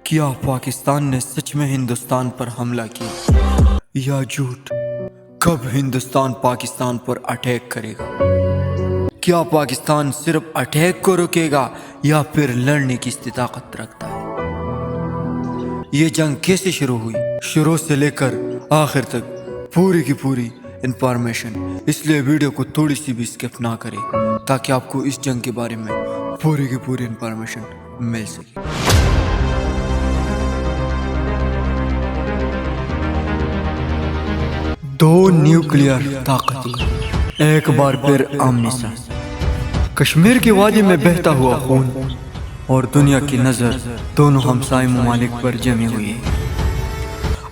کیا پاکستان نے سچ میں ہندوستان پر حملہ کیا یا جھوٹ؟ کب ہندوستان پاکستان پر اٹیک کرے گا؟ کیا پاکستان صرف اٹیک کو روکے گا یا پھر لڑنے کی استطاعت رکھتا ہے؟ یہ جنگ کیسے شروع ہوئی؟ شروع سے لے کر آخر تک پوری کی پوری انفارمیشن، اس لیے ویڈیو کو تھوڑی سی بھی اسکپ نہ کرے تاکہ آپ کو اس جنگ کے بارے میں پوری کی پوری انفارمیشن مل سکے۔ دو نیوکلیئر طاقتیں ایک بار پھر آمنے سامنے، کشمیر کی وادی میں بہتا ہوا خون اور دنیا کی نظر دونوں ہمسائے ممالک پر جمی ہوئی ہے۔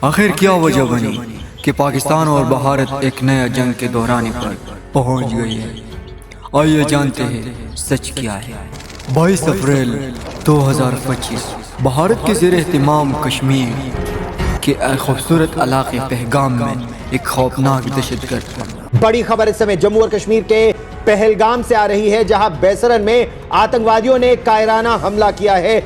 آخر کیا وجہ بنی کہ پاکستان اور بھارت ایک نیا جنگ کے دہرانے پر پہنچ گئی ہے؟ آئیے جانتے ہیں سچ کیا ہے۔ 22 اپریل 2025 بھارت کے زیر اہتمام کشمیر کے ایک خوبصورت علاقے پہلگام میں ایک خوفناک دہشت گرد حملہ۔ بڑی خبر اس سمے جموں اور کشمیر کے پہلگام سے آ رہی ہے، جہاں بیسرن میں آتنکوادیوں نے کائرانہ حملہ کیا ہے۔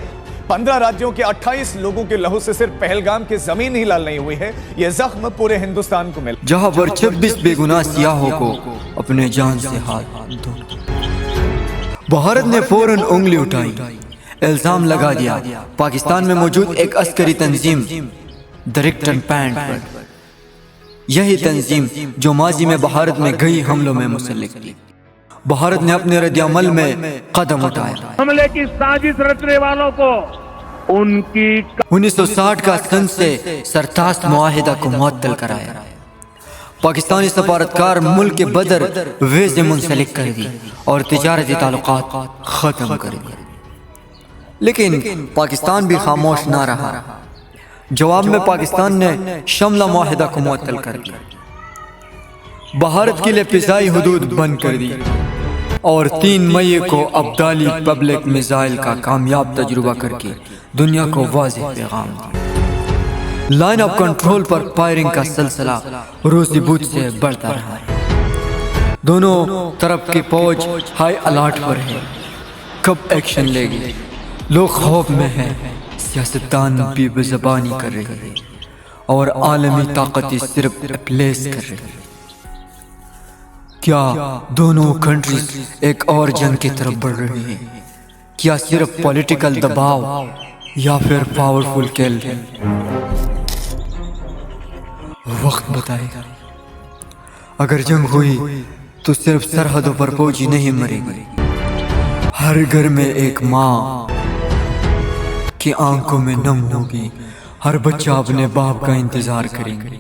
15 راجیوں کے 28 لوگوں کے لہو سے صرف پہلگام کی زمین ہی لال نہیں ہوئی ہے، یہ زخم پورے ہندوستان کو ملا، جہاں پر 26 بے گناہ سیاحوں کو اپنے جان سے ہاتھ دھو۔ بھارت نے فوراً انگلی اٹھائی، الزام لگا دیا پاکستان میں موجود ایک عسکری تنظیم درکٹن پینٹ پر، یہی تنظیم جو ماضی میں بھارت میں کئی حملوں میں مسلح تھی۔ بھارت نے اپنے رد عمل میں قدم اٹھایا، حملے کی سازش رچنے والوں کو ان کی 1960 کا سن سے سرتاست معاہدہ کو معطل کرایا، پاکستانی سفارتکار ملک کے بدر ویزے منسلک کر دی اور تجارتی تعلقات ختم کر دی۔ لیکن پاکستان بھی خاموش نہ رہا، جواب میں پاکستان نے شملہ معاہدہ کو معطل کر دیا، بھارت کے لیے فضائی حدود بند کر دی اور 3 مئی کو ابدالی پبلک میزائل کا کامیاب تجربہ کر کے دنیا کو واضح پیغام دیا۔ Line of control per firing کا سلسلہ روزی بدھ سے بڑھتا رہا ہے، دونوں طرف کی فوج ہائی الارٹ پر ہے، کب ایکشن لے گی؟ لوگ خوف میں ہیں، سیاستدان بھی بے زبانی کر رہے ہیں اور عالمی طاقتیں صرف اپلیس کر رہے ہیں۔ کیا دونوں کنٹریز ایک اور جنگ کی طرف بڑھ رہی ہیں؟ کیا صرف پولیٹیکل دباؤ یا پھر پاورفل کیل ہے؟ وقت بتائے گا۔ اگر جنگ ہوئی تو صرف سرحدوں پر فوجی نہیں مرے گی، ہر گھر میں ایک ماں کی آنکھوں میں نم ہوگی، ہر بچہ اپنے باپ کا انتظار کریں گے۔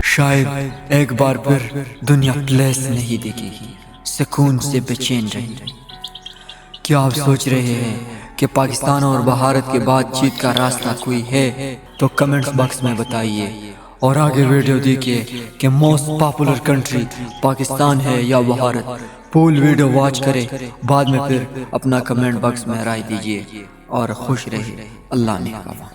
شاید ایک بار پھر دنیا پلیس نہیں دیکھے گی، سکون سے بے چین رہے گی۔ کیا آپ سوچ رہے ہیں کہ پاکستان اور بھارت کے بات چیت کا راستہ کوئی ہے؟ تو کمنٹس باکس میں بتائیے اور آگے ویڈیو دیکھیے کہ موسٹ پاپولر کنٹری پاکستان ہے یا بھارت۔ پول ویڈیو واچ کرے، بعد میں پھر اپنا کمنٹ باکس میں رائے دیجیے اور خوش رہیے۔ اللہ نے کہا۔